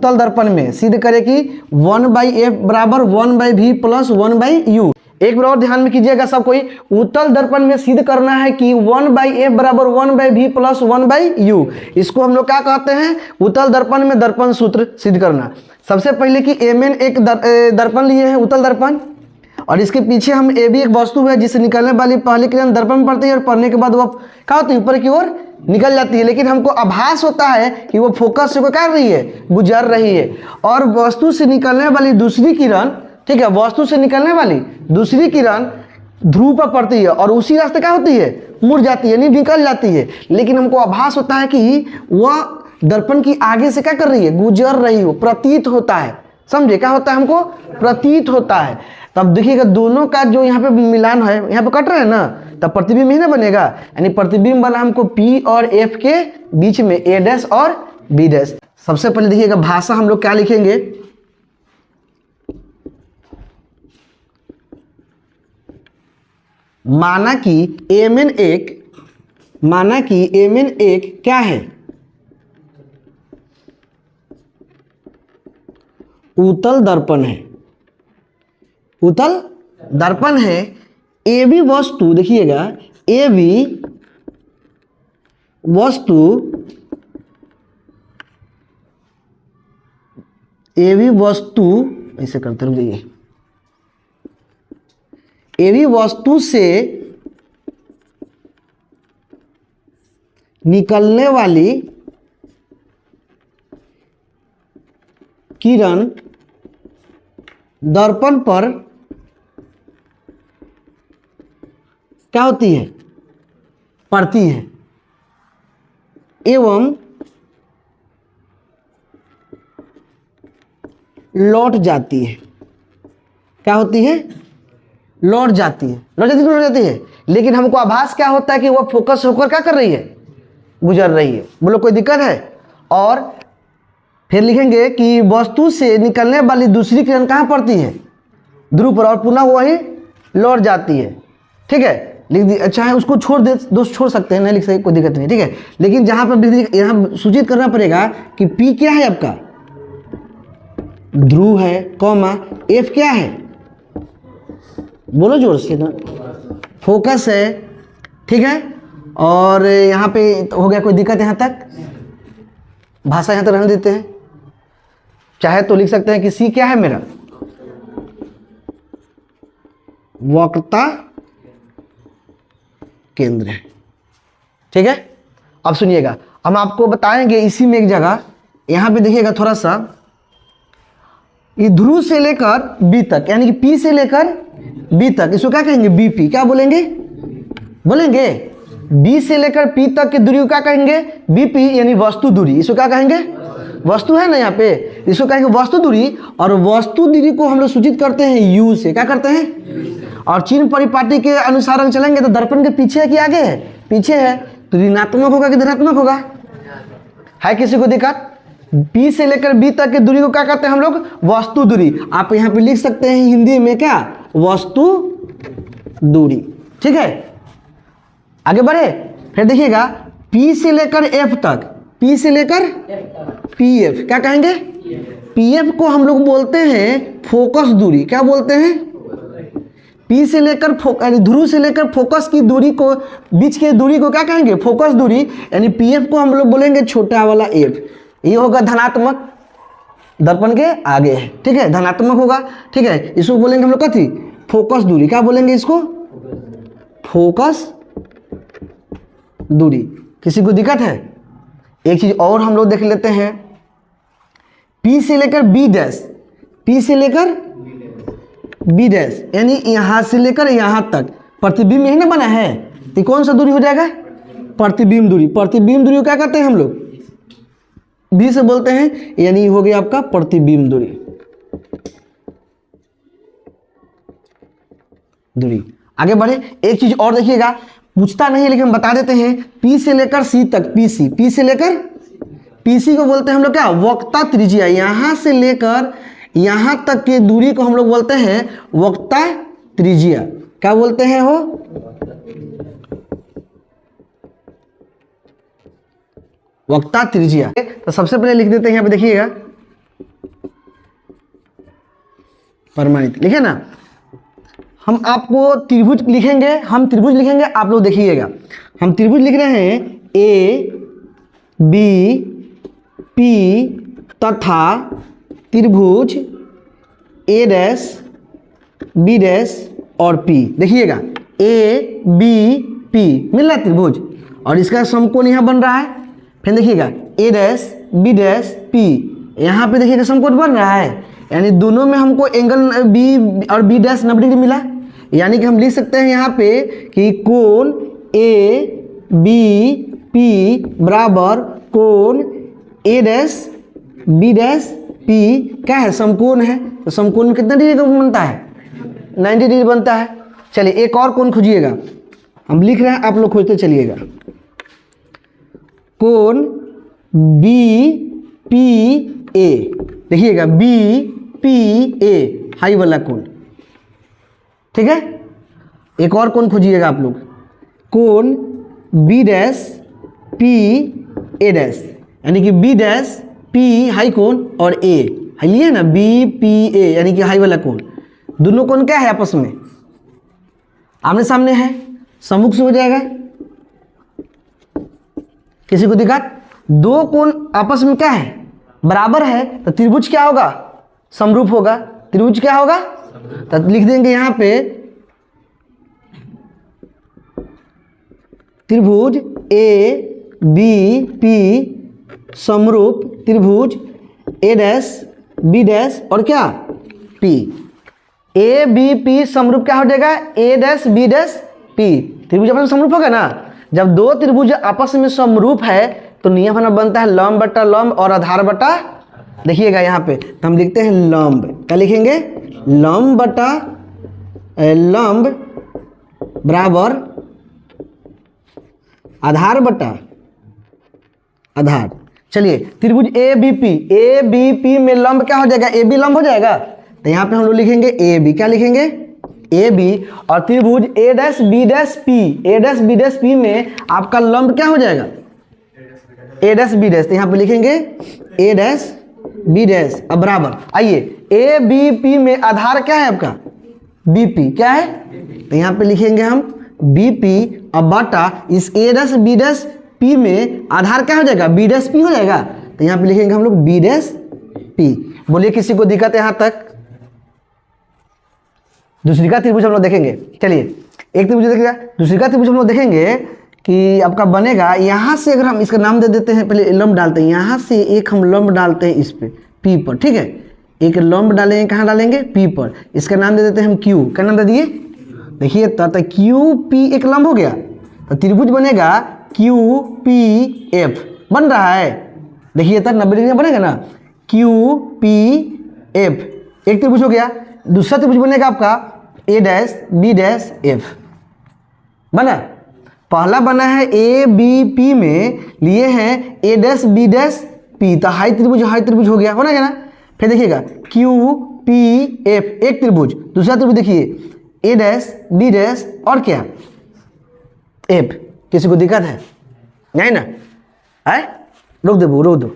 उत्तल दर्पण में सिद्ध करे कि 1/f बराबर 1/v प्लस 1/u। एक बार और ध्यान में कीजिएगा सब कोई, उत्तल दर्पण में सिद्ध करना है कि 1/f बराबर 1/v प्लस 1/u। इसको हम लोग क्या कहते हैं, उत्तल दर्पण में दर्पण सूत्र सिद्ध करना। सबसे पहले कि Mn एक दर्पण लिए हैं, उत्तल दर्पण, और इसके पीछे हम AB एक वस्तु है जिससे निकलने वाली पहली किरण दर्पण में पड़ती है और पड़ने के बाद वो क्या होती है, ऊपर की ओर निकल जाती है, लेकिन हमको आभास होता है कि वो फोकस से क्या कर रही है, गुजर रही है। और वस्तु से निकलने वाली दूसरी किरण, ठीक है, वस्तु से निकलने वाली दूसरी किरण ध्रुव पर पड़ती है और उसी रास्ते क्या होती है, मुड़ जाती है, नहीं निकल जाती है, लेकिन हमको आभास होता है कि वह दर्पण की आगे से क्या कर रही है, गुजर रही हो, प्रतीत होता है। समझे, क्या होता है, हमको प्रतीत होता है। तब देखिएगा दोनों का जो यहाँ पे मिलान है, यहाँ पे कट रहा है ना, तब प्रतिबिंब ही ना बनेगा, यानी प्रतिबिंब बना हमको P और F के बीच में A' और B'। सबसे पहले देखिएगा भाषा हम लोग क्या लिखेंगे, माना कि Mn एक क्या है, उत्तल दर्पण है, उत्तल दर्पण है। AB वस्तु, देखिएगा AB वस्तु ऐसे करते रुक जाइए, AB वस्तु से निकलने वाली किरण दर्पण पर क्या होती है, पड़ती है एवं लौट जाती है। क्या होती है, लौट जाती है, लेकिन हमको आभास क्या होता है कि वह फोकस होकर क्या कर रही है, गुजर रही है। बोलो कोई दिक्कत है। और फिर लिखेंगे कि वस्तु से निकलने वाली दूसरी किरण कहाँ पड़ती है, ध्रुव पर, और पुनः वही लौट जाती है। ठीक है, लिख दी, अच्छा है, उसको छोड़ दे, दोस्त छोड़ सकते हैं, नहीं लिख सकते, कोई दिक्कत नहीं। ठीक है, लेकिन जहाँ पर यहाँ सूचित करना पड़ेगा कि P क्या है आपका, ध्रुव है, कॉमा F क्या है, बोलो जोर से ना, फोकस है। ठीक है, और यहाँ पे हो गया, कोई दिक्कत यहाँ तक, भाषा यहाँ तक रहने देते हैं। चाहे तो लिख सकते हैं कि C क्या है मेरा, वक्रता केंद्र है। ठीक है, अब सुनिएगा, हम आपको बताएंगे इसी में एक जगह, यहाँ पे देखिएगा थोड़ा सा, ये ध्रुव से लेकर B तक, यानी कि P से लेकर B तक, इसको क्या कहेंगे, BP। क्या बोलेंगे, B से लेकर P तक की दूरी को क्या कहेंगे, BP, यानी वस्तु दूरी। इसको क्या कहेंगे, वस्तु है ना यहाँ पे, इसको कहेंगे वस्तु दूरी। और वस्तु दूरी को हम लोग सूचित करते हैं U से। क्या करते हैं, और चिन्ह परिपाटी के अनुसार हम चलेंगे तो दर्पण के पीछे है कि आगे है, पीछे है, तो ऋणात्मक होगा कि धनात्मक होगा, है किसी को दिक्कत। P से लेकर B तक की दूरी को क्या कहते हैं हम लोग, वस्तु दूरी। आप यहाँ पे लिख सकते हैं हिंदी में क्या, वस्तु दूरी। ठीक है, आगे बढ़े, फिर देखिएगा P से लेकर F तक, P से लेकर PF, क्या कहेंगे, PF को हम लोग बोलते हैं फोकस दूरी। क्या बोलते हैं, P से लेकर ध्रुव से लेकर फोकस की दूरी को, बीच की दूरी को क्या कहेंगे, फोकस दूरी, यानी PF को हम लोग बोलेंगे छोटा वाला F। ये होगा धनात्मक, दर्पण के आगे है। ठीक है, धनात्मक होगा। ठीक है, इसको बोलेंगे हम लोग कथी, फोकस दूरी। क्या बोलेंगे इसको, फोकस दूरी। किसी को दिक्कत है। एक चीज और हम लोग देख लेते हैं, P से लेकर B', P से लेकर B', यानी यहां से लेकर यहां तक प्रतिबिंब यही ना बना है, तो कौन सा दूरी हो जाएगा, प्रतिबिंब दूरी। प्रतिबिंब दूरी को क्या कहते हैं हम लोग, B से बोलते हैं, यानी हो गया आपका प्रतिबिंब दूरी। आगे बढ़े, एक चीज और देखिएगा, पूछता नहीं लेकिन बता देते हैं, P से लेकर C तक, P से लेकर PC को बोलते हैं हम लोग क्या, वक्रता त्रिज्या। यहां से लेकर यहां तक की दूरी को हम लोग बोलते हैं वक्रता त्रिज्या। क्या बोलते हैं वो, वक्रता त्रिज्या। तो सबसे पहले लिख देते हैं यहाँ पे, देखिएगा प्रमाणित, लिखे ना। हम आपको त्रिभुज लिखेंगे, आप लोग देखिएगा। हम त्रिभुज लिख रहे हैं ए बी पी तथा त्रिभुज ए डैश बी डैश और पी। देखिएगा ए बी पी मिल रहा है त्रिभुज, और इसका समकोण यहाँ बन रहा है। फिर देखिएगा ए डैश बी डैश पी, यहाँ पे देखिएगा समकोण बन रहा है, यानी दोनों में हमको एंगल बी और बी डैश 90 डिग्री मिला। यानी कि हम लिख सकते हैं यहाँ पे कि कोण ए बी पी बराबर कोण ए डैश बी डैश पी क्या है, समकोण है। तो समकोण में कितना डिग्री का बनता है, 90 डिग्री बनता है। चलिए एक और कोण खोजिएगा, हम लिख रहे हैं, आप लोग खोजते चलिएगा। कोण बी पी ए, देखिएगा बी पी ए हाई वाला कोण, ठीक है। एक और कोण खोजिएगा आप लोग, कोण B dash P A dash, यानी कि बी डैश पी हाई कोण और ए हाई है ना, बी पी ए यानी कि हाई वाला कोण। दोनों कोण क्या है, आपस में आमने सामने है, सम्मुख से हो जाएगा। किसी को दिक्कत? दो कोण आपस में क्या है, बराबर है, तो त्रिभुज क्या होगा, समरूप होगा। त्रिभुज क्या होगा, तो लिख देंगे यहाँ पे त्रिभुज ए बी पी समरूप त्रिभुज ए डैश बी डैश और क्या पी। ए बी पी समरूप क्या हो जाएगा, ए डैश बी डैश पी। त्रिभुज आपस में समरूप होगा ना। जब दो त्रिभुज आपस में समरूप है तो नियम हमारा बनता है लंब बटा लंब और आधार बटा, देखिएगा यहाँ पे तो हम लिखते हैं लंब, क्या लिखेंगे, लंब बटा लंब बराबर आधार बटा आधार। चलिए त्रिभुज ए बी पी में लंब क्या हो जाएगा, ए बी लंब हो जाएगा। तो यहाँ पे हम लोग लिखेंगे ए बी, क्या लिखेंगे ए बी। और त्रिभुज A dash B dash P, A dash B dash P में आपका लंब क्या हो जाएगा, ए डैश बी डैश। तो यहाँ पे लिखेंगे ए डैश बी डैश। अब बराबर आइए ए बी पी में आधार क्या है आपका, बी पी क्या है, तो यहाँ पे लिखेंगे हम बी पी। अब बटा इस ए डैश बी डैश पी में आधार क्या हो जाएगा, बी डैश पी हो जाएगा। तो यहाँ पे लिखेंगे हम लोग बी डैश पी। बोलिए किसी को दिक्कत है यहाँ तक? दूसरी का त्रिभुज हम लोग देखेंगे। चलिए एक त्रिभुज देखिएगा, दूसरी का त्रिभुज हम लोग देखेंगे कि आपका बनेगा यहाँ से। अगर हम इसका नाम दे देते हैं, पहले लंब डालते हैं, यहाँ से एक हम लंब डालते हैं इस पे पी पर, ठीक है। एक लंब डालेंगे, कहाँ डालेंगे, पी पर। इसका नाम दे देते हैं हम क्यू, क्या नाम दे दिए, देखिए तो क्यू पी एक लंब हो गया। तो त्रिभुज बनेगा क्यू पी एफ, बन रहा है, देखिए तो 90 डिग्री बनेगा ना, क्यू पी एफ एक त्रिभुज हो गया। दूसरा त्रिभुज बनेगा आपका ए डैश बी डैश एफ, बना। पहला बना है ए बी पी में लिए हैं ए डैश बी डैश पी, तो हाई त्रिभुज हो गया, होना क्या ना। फिर देखिएगा क्यू पी एफ एक त्रिभुज। दूसरा त्रिभुज देखिए ए डैश बी डैश और क्या एफ। किसी को दिक्कत है, नहीं ना है, रोक दो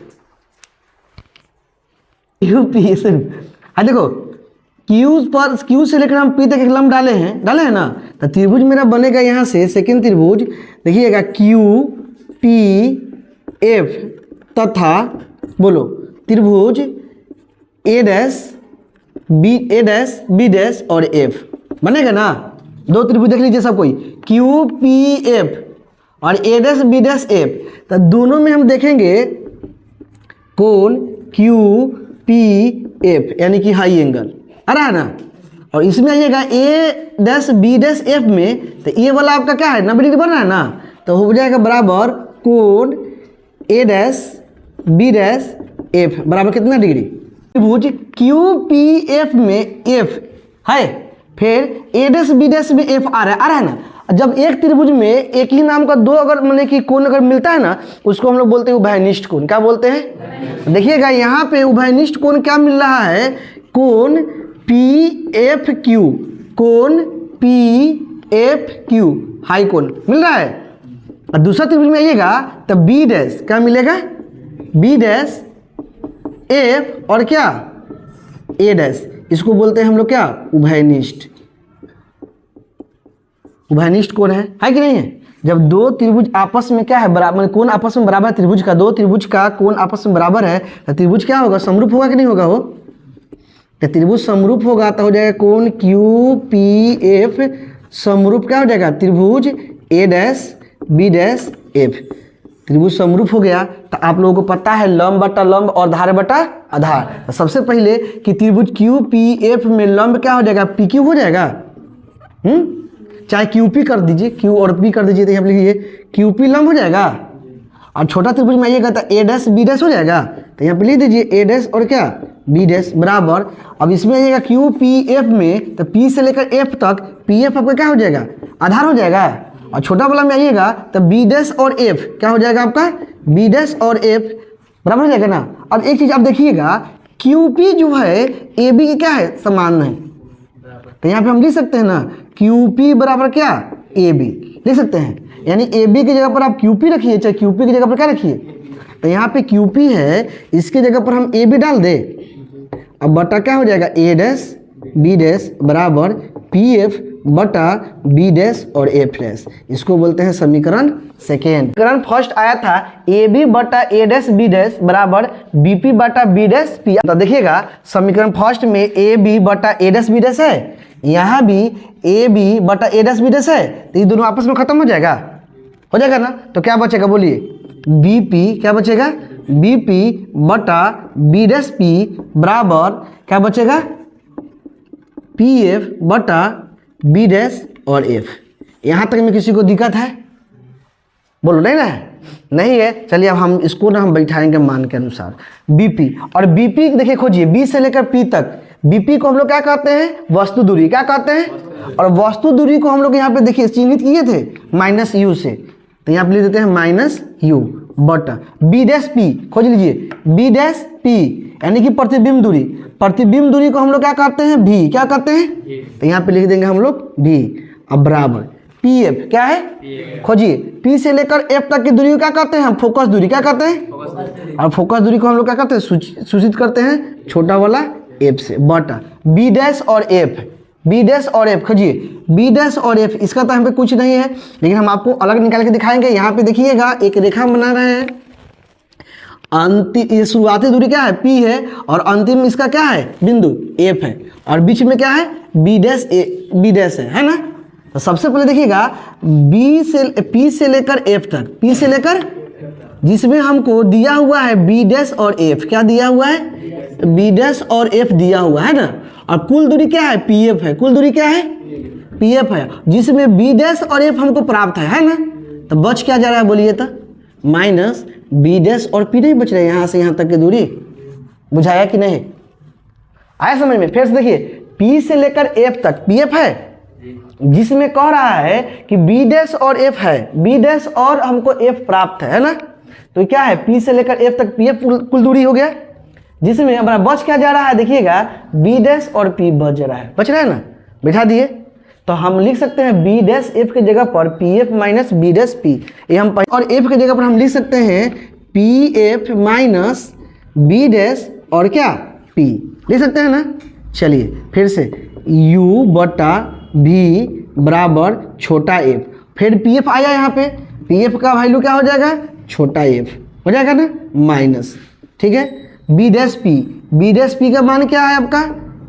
क्यू पी सुन। हाँ देखो क्यू से लेकर हम पी तक एक लंब डाले हैं ना। तो त्रिभुज मेरा बनेगा यहाँ से सेकेंड त्रिभुज, देखिएगा क्यू पी एफ तथा बोलो त्रिभुज ए डैश बी डैश और एफ, बनेगा ना। दो त्रिभुज देख लीजिए सब कोई, क्यू पी एफ और ए डैश बी डैश एफ। तो दोनों में हम देखेंगे कोण क्यू पी एफ यानी कि हाई एंगल आ रहा है ना। और इसमें आइएगा ए डैश बी डैश एफ में, तो ये वाला आपका क्या है, 90 डिग्री बन रहा है ना। तो हो जाएगा बराबर कोण ए डैश बी डैश एफ बराबर कितना डिग्री, त्रिभुज क्यू पी एफ में एफ है, फिर ए डैश बी डैश में एफ आ रहा है ना। जब एक त्रिभुज में एक ही नाम का दो अगर मतलब कि कोण अगर मिलता है ना, उसको हम लोग बोलते हैं उभयनिष्ठ कोण। क्या बोलते हैं, देखिएगा यहाँ पे उभयनिष्ठ कोण क्या मिल रहा है, कोण पी एफ क्यू, कोण पी एफ क्यू हाई कोण मिल रहा है। और दूसरा त्रिभुज में आइएगा तो बी डैश क्या मिलेगा, बी डैश एफ और क्या ए डैश, इसको बोलते हैं हम लोग क्या, उभयनिष्ठ। उभयनिष्ठ कोण है कि नहीं है? जब दो त्रिभुज आपस में क्या है, बराबर, कोण आपस में बराबर है त्रिभुज का, दो त्रिभुज का कोण आपस में बराबर है तो त्रिभुज क्या होगा, समरूप होगा कि नहीं होगा? हो तो त्रिभुज समरूप होगा तो हो जाएगा कोण क्यू पी एफ समरूप क्या हो जाएगा, त्रिभुज A dash B dash F. त्रिभुज समरूप हो गया तो आप लोगों को पता है लंब बटा लंब और आधार बटा आधार। तो सबसे पहले कि त्रिभुज क्यू पी एफ में लंब क्या हो जाएगा, पी क्यू हो जाएगा। चाहे क्यू पी कर दीजिए, क्यू और पी कर दीजिए तो यहाँ पे लिखिए क्यू पी लंब हो जाएगा। और छोटा त्रिभुज में आइएगा तो ए डैश बी डैश हो जाएगा, तो यहाँ पे लिख दीजिए ए डैश और क्या बी डैश बराबर। अब इसमें आइएगा क्यू पी एफ में तो पी से लेकर एफ तक पी एफ आपका क्या हो जाएगा, आधार हो जाएगा। और छोटा वाला में आइएगा तो बी डैश और एफ क्या हो जाएगा आपका, बी डैश और एफ बराबर हो जाएगा ना। अब एक चीज़ आप देखिएगा, क्यू पी जो है ए बी के क्या है, समान है, तो यहाँ पे हम लिख सकते हैं ना क्यू पी बराबर क्या, ए बी लिख सकते हैं। यानी ए बी की जगह पर आप क्यू पी रखिए, चाहे क्यू पी की जगह पर क्या रखिए, तो यहाँ पे क्यू पी है, इसके जगह पर हम ए बी डाल दे। अब बटा क्या हो जाएगा, ए डैश बी डैश बराबर पी एफ बटा बी डैश और एफ डैश। इसको बोलते हैं समीकरण सेकेंड। समीकरण फर्स्ट आया था ए बी बटा ए डैश बी डैश बराबर बी पी बटा बी डैश पी। तो देखिएगा समीकरण फर्स्ट में ए बी बटा ए डैश बी डैश है, यहाँ भी ए बी बटा ए डैश बी डैश है, तो ये दोनों आपस में खत्म हो जाएगा ना। तो क्या बचेगा बोलिए, बी पी क्या बचेगा, बी पी बटा बी डैश पी बराबर क्या बचेगा, पी एफ बटा बी डैश और एफ। यहाँ तक में किसी को दिक्कत है, बोलो नहीं ना, नहीं है। चलिए अब हम इसको ना हम बैठाएंगे मान के अनुसार बीपी। और बीपी देखिए खोजिए, बी से लेकर पी तक, बीपी को हम लोग क्या कहते हैं, वस्तु दूरी क्या कहते हैं। और वस्तु दूरी को हम लोग यहाँ पे देखिए चिन्हित किए थे माइनस यू से, तो यहाँ पे लिख देते हैं माइनस यू बटा बी डैश पी। खोज लीजिए बी डैश पी यानी कि प्रतिबिंब दूरी, प्रतिबिंब दूरी को हम लोग क्या कहते हैं, भी क्या कहते हैं, तो यहाँ पे लिख देंगे हम लोग भी। अब बराबर पी एफ क्या है, खोजिए पी से लेकर एफ तक की दूरी को क्या कहते हैं हम, फोकस दूरी क्या कहते हैं। और फोकस दूरी को हम लोग क्या कहते हैं, सूचित करते हैं छोटा वाला एफ से बटा बी डैश और एफ, बी डैश और एफ। खोजिए बी डैश और एफ, इसका तो हम पे कुछ नहीं है लेकिन हम आपको अलग निकाल के दिखाएंगे। यहाँ पे देखिएगा एक रेखा बना रहे हैं, अंतिम शुरुआती दूरी क्या है, पी है, और अंतिम इसका क्या है, बिंदु एफ है, और बीच में क्या है, बी डैश है ना। तो सबसे पहले देखिएगा पी से लेकर एफ तक, पी से लेकर जिसमें हमको दिया हुआ है बी डैश और एफ, क्या दिया हुआ है, बी डैश और एफ दिया हुआ है ना। और कुल दूरी क्या है, पी एफ है, कुल दूरी क्या है, पी एफ है, जिसमें बी डैश और एफ हमको प्राप्त है ना। तो बच क्या जा रहा है बोलिए तो, माइनस बी डैश और पी नहीं बच रहे, यहाँ से यहाँ तक की दूरी। बुझाया कि नहीं, आया समझ में। फिर से देखिए पी से लेकर एफ तक पी एफ है, जिसमें कह रहा है कि बी डैश और एफ है, बी डैश और हमको एफ प्राप्त है ना। तो क्या है, पी से लेकर एफ तक पी एफ कुल दूरी हो गया, जिसमें हमारा बच क्या जा रहा है, देखिएगा बी डैश और पी बच रहा है, बच रहा है ना, बिठा दिए। तो हम लिख सकते हैं बी डैश एफ के जगह पर P F minus B dash P, ये हम, और एफ के जगह पर हम लिख सकते हैं P F minus B dash और क्या पी, लिख सकते हैं ना। चलिए फिर से u बटा भी बराबर छोटा एफ, फिर पी एफ आया यहाँ पे, पी एफ का वैल्यू क्या हो जाएगा, छोटा एफ हो जाएगा ना, माइनस, ठीक है, B dash P, B dash P का मान क्या है आपका,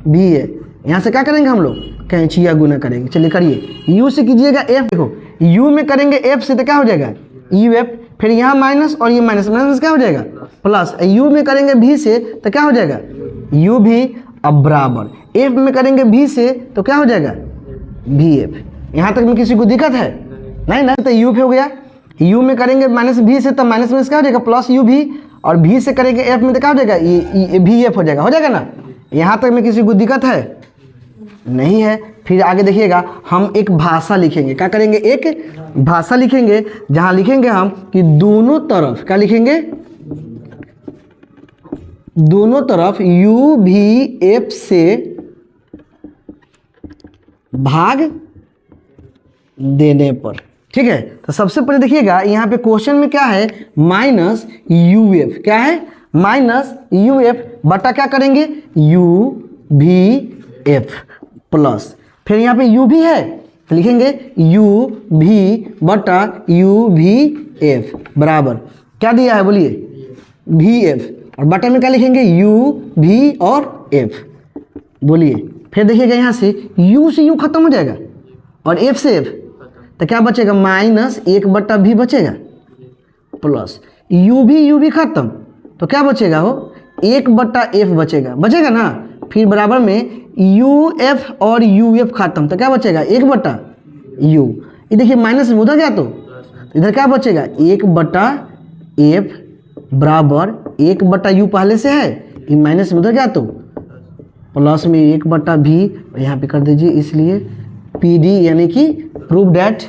भी है। यहाँ से क्या करेंगे हम लोग, कैंचिया गुना करेंगे। चलिए करिए, u से कीजिएगा f, देखो u में करेंगे f से तो क्या हो जाएगा यू एफ, फिर यहाँ माइनस और ये माइनस, माइनस क्या हो जाएगा प्लस, u में करेंगे v से तो क्या हो जाएगा u भी। अब बराबर f में करेंगे v से तो क्या हो जाएगा भी एफ। यहाँ तक में किसी को दिक्कत है नहीं ना, तो u हो गया, u में करेंगे माइनस v से तो माइनस में क्या हो जाएगा प्लस u भी, और v से करेंगे f में तो क्या हो जाएगा ये भी एफ हो जाएगा ना। यहाँ तक में किसी को दिक्कत है नहीं है। फिर आगे देखिएगा हम एक भाषा लिखेंगे, क्या करेंगे, एक भाषा लिखेंगे, जहां लिखेंगे हम कि दोनों तरफ क्या लिखेंगे, दोनों तरफ u भी f से भाग देने पर, ठीक है। तो सबसे पहले देखिएगा यहाँ पे क्वेश्चन में क्या है, माइनस यू एफ, क्या है, माइनस यू एफ बटा क्या करेंगे u भी एफ प्लस, फिर यहाँ पे यू भी है तो लिखेंगे यू भी बटा यू भी एफ बराबर क्या दिया है बोलिए भी एफ, और बटा में क्या लिखेंगे यू भी और एफ। बोलिए फिर देखिएगा यहाँ से यू खत्म हो जाएगा और एफ से एफ, तो क्या बचेगा माइनस 1 भी बचेगा प्लस यू भी खत्म तो क्या बचेगा हो 1/f बचेगा ना, फिर बराबर में यू एफ और यू एफ खत्म तो क्या बचेगा 1/u। ये देखिए माइनस में उधर गया तो इधर क्या बचेगा 1/f बराबर 1/u पहले से है, ये माइनस में उधर गया तो प्लस में 1/v यहाँ पे कर दीजिए, इसलिए PD यानी कि प्रूव डैट